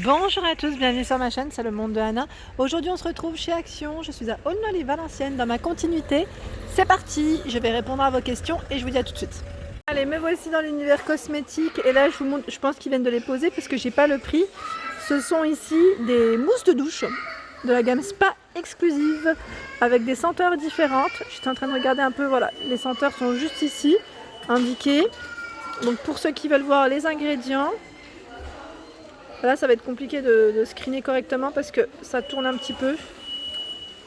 Bonjour à tous, bienvenue sur ma chaîne, c'est le monde de Anna. Aujourd'hui on se retrouve chez Action, je suis à Aulnoy-les-Valenciennes dans ma continuité. C'est parti, je vais répondre à vos questions et je vous dis à tout de suite. Allez, me voici dans l'univers cosmétique et là je vous montre, je pense qu'ils viennent de les poser parce que j'ai pas le prix. Ce sont ici des mousses de douche de la gamme Spa exclusive avec des senteurs différentes. Je suis en train de regarder un peu, voilà, les senteurs sont juste ici, indiquées. Donc pour ceux qui veulent voir les ingrédients, là ça va être compliqué de screener correctement parce que ça tourne un petit peu.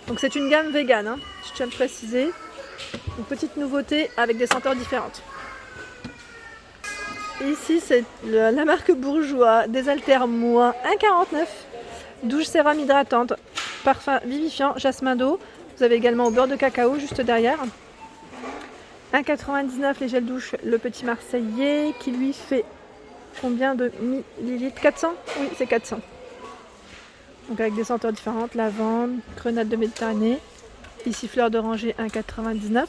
Donc c'est une gamme vegan, hein, je tiens à le préciser. Une petite nouveauté avec des senteurs différentes. Ici c'est la marque Bourjois, Désaltère Moi 1,49. Douche sérum hydratante, parfum vivifiant, jasmin d'eau. Vous avez également au beurre de cacao juste derrière. 1,99 les gels douche, le petit Marseillais qui lui fait combien de millilitres? 400? Oui, c'est 400. Donc avec des senteurs différentes, lavande, grenade de Méditerranée. Ici fleur d'oranger 1,99.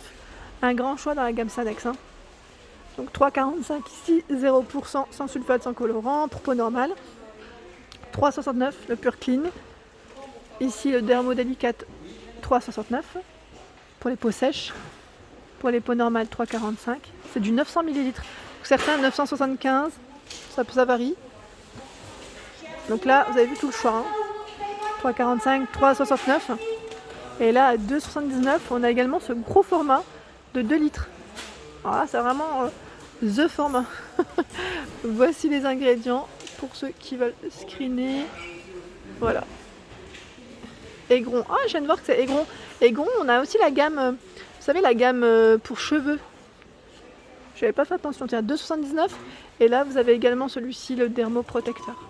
Un grand choix dans la gamme Sanex. Hein. Donc 3,45 ici, 0% sans sulfate, sans colorant, pour peau normale. 3,69 le Pure Clean. Ici le Dermo Delicate 3,69 pour les peaux sèches. Pour les peaux normales 3,45. C'est du 900 ml. Certains 975. Ça varie. Donc là, vous avez vu tout le choix. Hein. 3,45, 3,69. Et là, à 2,79, on a également ce gros format de 2 litres. Alors là, c'est vraiment the format. Voici les ingrédients pour ceux qui veulent screener. Voilà. Aigron. Ah, je viens de voir que c'est Aigron. Aigron, on a aussi la gamme, vous savez, la gamme pour cheveux. Je n'avais pas fait attention. Tiens, 2,79. Et là, vous avez également celui-ci, le Dermoprotecteur.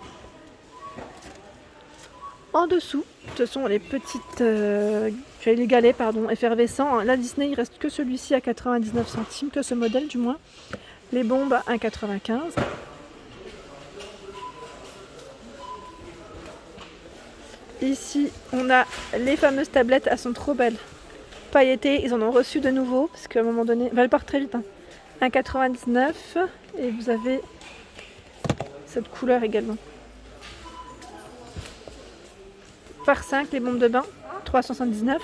En dessous, ce sont les petites, les galets, pardon, effervescents. Là, Disney, il reste que celui-ci à 99 centimes, que ce modèle du moins. Les bombes à 1,95. Ici, on a les fameuses tablettes, elles sont trop belles. Pailletées, ils en ont reçu de nouveau, parce qu'à un moment donné, elles partent très vite. Hein. 1,99 et vous avez cette couleur également. Par 5 les bombes de bain, 3,79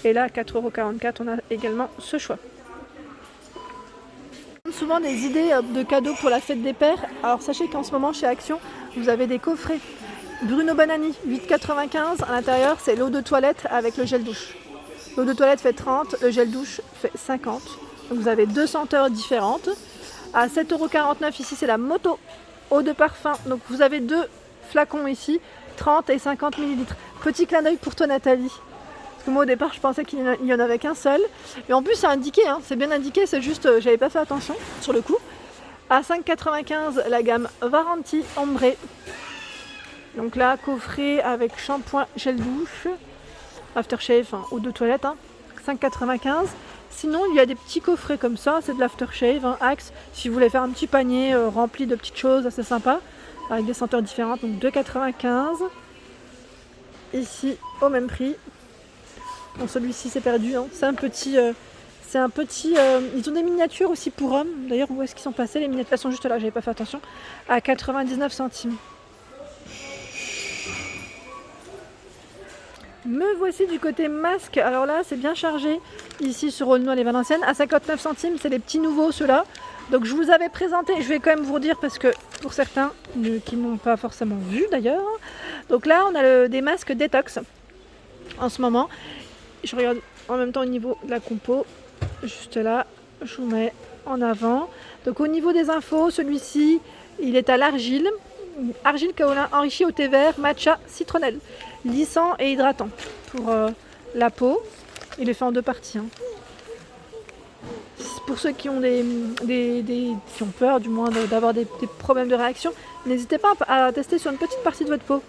et là 4,44 €, on a également ce choix. Souvent des idées de cadeaux pour la fête des pères. Alors sachez qu'en ce moment chez Action, vous avez des coffrets Bruno Banani 8,95. À l'intérieur, c'est l'eau de toilette avec le gel douche. L'eau de toilette fait 30, le gel douche fait 50. Donc vous avez deux senteurs différentes. À 7,49 € ici, c'est la Moto eau de parfum. Donc vous avez deux flacons ici, 30 et 50 ml. Petit clin d'œil pour toi Nathalie. Parce que moi au départ je pensais qu'il y en avait qu'un seul. Et en plus c'est indiqué, hein, c'est bien indiqué, c'est juste j'avais pas fait attention sur le coup. À 5,95 la gamme Varanti Ombré. Donc là, coffret avec shampoing, gel douche, aftershave, hein, eau de toilette, hein, 5,95. Sinon, il y a des petits coffrets comme ça, c'est de l'aftershave, hein, Axe. Si vous voulez faire un petit panier rempli de petites choses, assez sympa, avec des senteurs différentes, donc 2,95. Ici, au même prix. Bon, celui-ci, c'est perdu, hein. C'est un petit... ils ont des miniatures aussi pour hommes. D'ailleurs, où est-ce qu'ils sont passés? Les miniatures, elles sont juste là, j'avais pas fait attention. À 99 centimes. Me voici du côté masque. Alors là, c'est bien chargé. Ici sur Aulnoy-les-Valenciennes. À 59 centimes, c'est les petits nouveaux, ceux-là. Donc je vous avais présenté, je vais quand même vous redire parce que pour certains qui n'ont pas forcément vu d'ailleurs. Donc là, on a des masques détox en ce moment. Je regarde en même temps au niveau de la compo. Juste là, je vous mets en avant. Donc au niveau des infos, celui-ci, il est à l'argile. Argile kaolin enrichi au thé vert, matcha, citronnelle. Lissant et hydratant pour la peau. Il est fait en deux parties. Hein. Pour ceux qui ont qui ont peur du moins d'avoir des problèmes de réaction, n'hésitez pas à tester sur une petite partie de votre peau.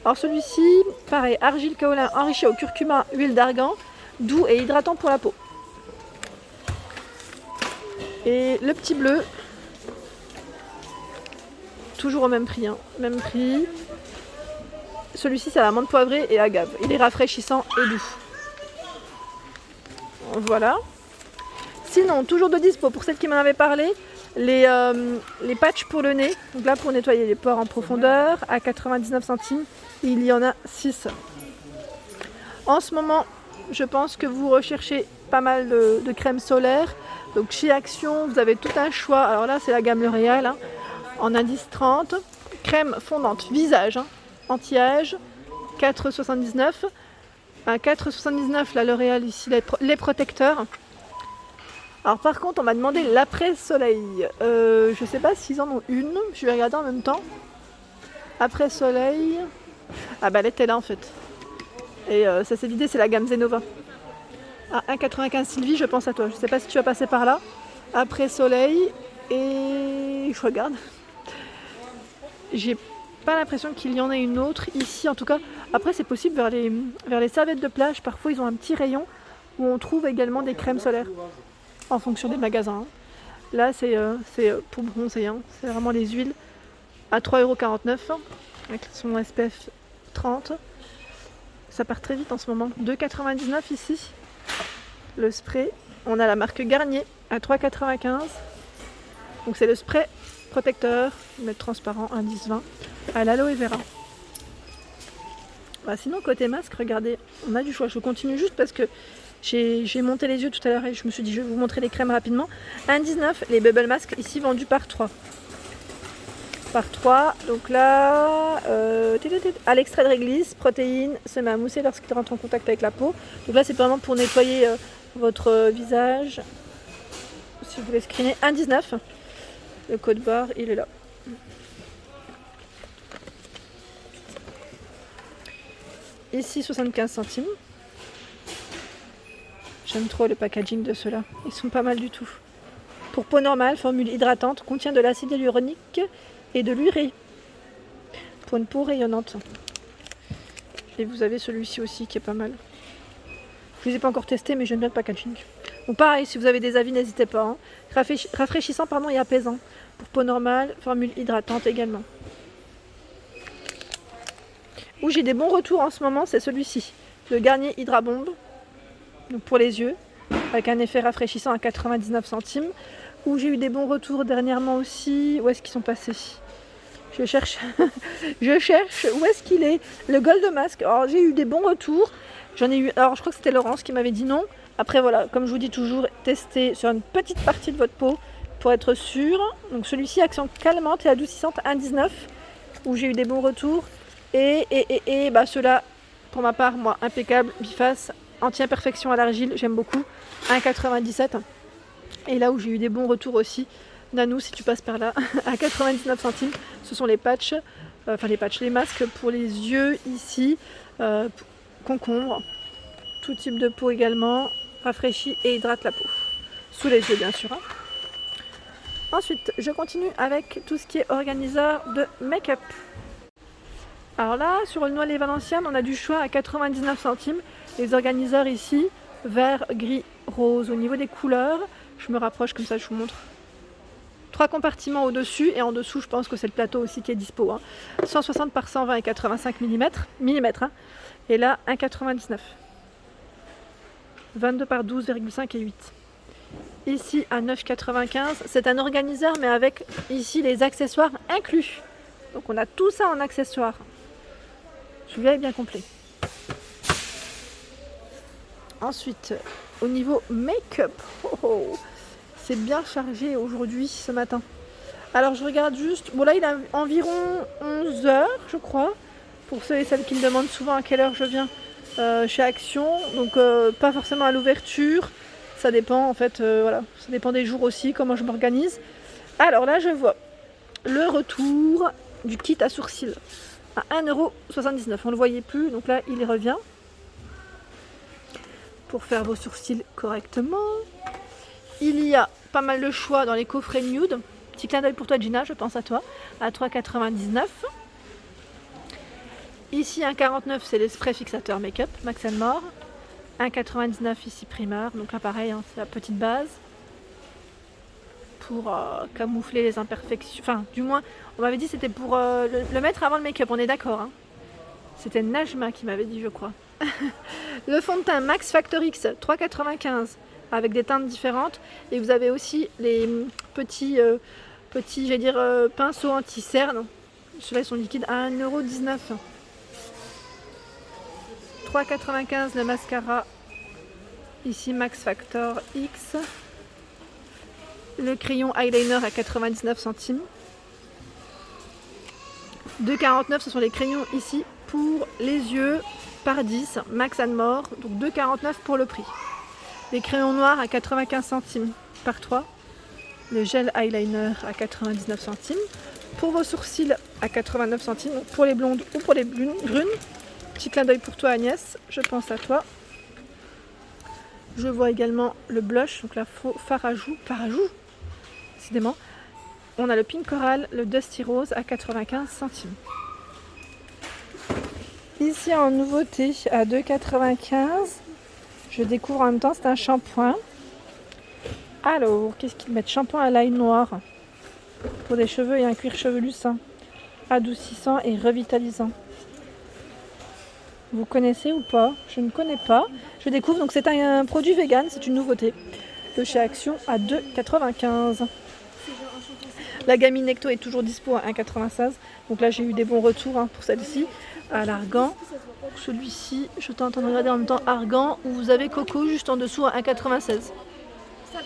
Alors celui-ci, pareil, argile kaolin enrichi au curcuma, huile d'argan, doux et hydratant pour la peau. Et le petit bleu, toujours au même prix, hein. Même prix. Celui-ci, c'est à la menthe poivrée et agave. Il est rafraîchissant et doux. Voilà. Sinon, toujours de dispo pour celles qui m'en avaient parlé, Les patchs pour le nez, donc là pour nettoyer les pores en profondeur, à 99 centimes, il y en a 6. En ce moment, je pense que vous recherchez pas mal de crèmes solaires. Donc chez Action, vous avez tout un choix. Alors là, c'est la gamme L'Oréal, hein, en indice 30. Crème fondante visage, hein, anti-âge, 4,79. À 4,79 la L'Oréal ici, les protecteurs. Alors par contre, on m'a demandé l'après-soleil. Je sais pas s'ils en ont une. Je vais regarder en même temps. Après-soleil. Ah bah elle était là en fait. Et ça c'est l'idée, c'est la gamme Zenova. À 1,95 Sylvie, je pense à toi. Je sais pas si tu vas passer par là. Après-soleil. Et je regarde. J'ai pas l'impression qu'il y en ait une autre ici en tout cas. Après c'est possible vers les serviettes de plage. Parfois ils ont un petit rayon où on trouve également des crèmes solaires. En fonction des magasins. Là, c'est pour bronzer. Hein. C'est vraiment les huiles à 3,49 € avec son SPF 30. Ça part très vite en ce moment. 2,99 € ici. Le spray. On a la marque Garnier à 3,95 €. Donc c'est le spray protecteur, mais transparent, indice 20, à l'aloe vera. Bah, sinon, côté masque, regardez, on a du choix. Je continue juste parce que j'ai monté les yeux tout à l'heure et je me suis dit je vais vous montrer les crèmes rapidement. 1,19 les Bubble Mask ici vendus par 3. Par 3, donc là, à l'extrait de réglisse, protéines, se met à mousser lorsqu'il rentre en contact avec la peau. Donc là c'est vraiment pour nettoyer votre visage. Si vous voulez screener, 1,19. Le code barre il est là. Ici 75 centimes. J'aime trop le packaging de ceux-là. Ils sont pas mal du tout. Pour peau normale, formule hydratante, contient de l'acide hyaluronique et de l'urée. Pour une peau rayonnante. Et vous avez celui-ci aussi qui est pas mal. Je ne les ai pas encore testés, mais j'aime bien le packaging. Donc pareil, si vous avez des avis, n'hésitez pas. Hein. Rafraîchissant et apaisant. Pour peau normale, formule hydratante également. Où j'ai des bons retours en ce moment, c'est celui-ci. Le Garnier Hydra Bomb. Donc pour les yeux, avec un effet rafraîchissant à 99 centimes. Où j'ai eu des bons retours dernièrement aussi. Où est-ce qu'ils sont passés? Je cherche. Je cherche. Où est-ce qu'il est? Le Gold Mask. Alors j'ai eu des bons retours. J'en ai eu. Alors je crois que c'était Laurence qui m'avait dit non. Après voilà, comme je vous dis toujours, testez sur une petite partie de votre peau pour être sûr. Donc celui-ci, action calmante et adoucissante 1,19. Où j'ai eu des bons retours. Et bah ceux-là, pour ma part, moi, impeccable, biface. Anti-imperfection à l'argile, j'aime beaucoup. 1,97. Et là où j'ai eu des bons retours aussi, Nanou, si tu passes par là, à 99 centimes. Ce sont les patchs, les masques pour les yeux ici. Concombre, tout type de peau également. Rafraîchit et hydrate la peau. Sous les yeux, bien sûr. Hein. Ensuite, je continue avec tout ce qui est organiseur de make-up. Alors là, sur le Noël et Valenciennes, on a du choix à 99 centimes. Les organiseurs ici, vert, gris, rose. Au niveau des couleurs, je me rapproche comme ça, je vous montre. 3 compartiments au-dessus et en dessous, je pense que c'est le plateau aussi qui est dispo. Hein. 160 par 120 et 85 mm. Hein. Et là, 1,99. 22 par 12,5 et 8. Ici, à 9,95. C'est un organiseur, mais avec ici les accessoires inclus. Donc on a tout ça en accessoires. Celui-là est bien complet. Ensuite, au niveau make-up, c'est bien chargé aujourd'hui, ce matin. Alors je regarde juste, bon là il a environ 11 h je crois, pour ceux et celles qui me demandent souvent à quelle heure je viens chez Action, donc pas forcément à l'ouverture, ça dépend en fait, voilà, ça dépend des jours aussi, comment je m'organise. Alors là je vois le retour du kit à sourcils à 1,79 €, on ne le voyait plus, donc là il revient. Pour faire vos sourcils correctement. Il y a pas mal de choix dans les coffrets nude. Petit clin d'œil pour toi Gina, je pense à toi. À 3,99 €. Ici 1,49 € c'est les sprays fixateurs make-up Max & More. 1,99 € ici Primark. Donc là pareil, hein, c'est la petite base. Pour camoufler les imperfections. Enfin du moins, on m'avait dit c'était pour le mettre avant le make-up, on est d'accord. Hein. C'était Najma qui m'avait dit je crois. Le fond de teint Max Factor X 3,95 avec des teintes différentes. Et vous avez aussi les petits j'allais dire, pinceaux anti-cerne. Ceux-là ils sont liquides à 1,19 €. 3,95 € le mascara. Ici Max Factor X. Le crayon eyeliner à 99 centimes. 2,49 € ce sont les crayons ici pour les yeux par 10, Max and More, donc 2,49 € pour le prix. Les crayons noirs à 95 centimes par 3. Le gel eyeliner à 99 centimes. Pour vos sourcils à 89 centimes, pour les blondes ou pour les brunes. Petit clin d'œil pour toi Agnès, je pense à toi. Je vois également le blush, donc la fard à joues, décidément. On a le pink coral, le dusty rose à 95 centimes. Ici en nouveauté à 2,95 €, je découvre en même temps, c'est un shampoing. Alors, qu'est-ce qu'ils mettent? Shampoing à l'ail noir pour des cheveux et un cuir chevelu sain, adoucissant et revitalisant. Vous connaissez ou pas? Je ne connais pas. Je découvre, donc c'est un produit vegan, c'est une nouveauté. De chez Action à 2,95 €. La gamme Necto est toujours dispo à 1,96 €. Donc là j'ai eu des bons retours pour celle-ci. À l'Argan. Celui-ci, je t'entends regarder en même temps Argan, où vous avez Coco juste en dessous à 1,96 €.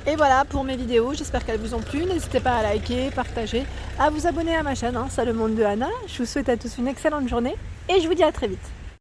Et voilà pour mes vidéos, j'espère qu'elles vous ont plu. N'hésitez pas à liker, partager, à vous abonner à ma chaîne, c'est le monde de Anna. Je vous souhaite à tous une excellente journée et je vous dis à très vite.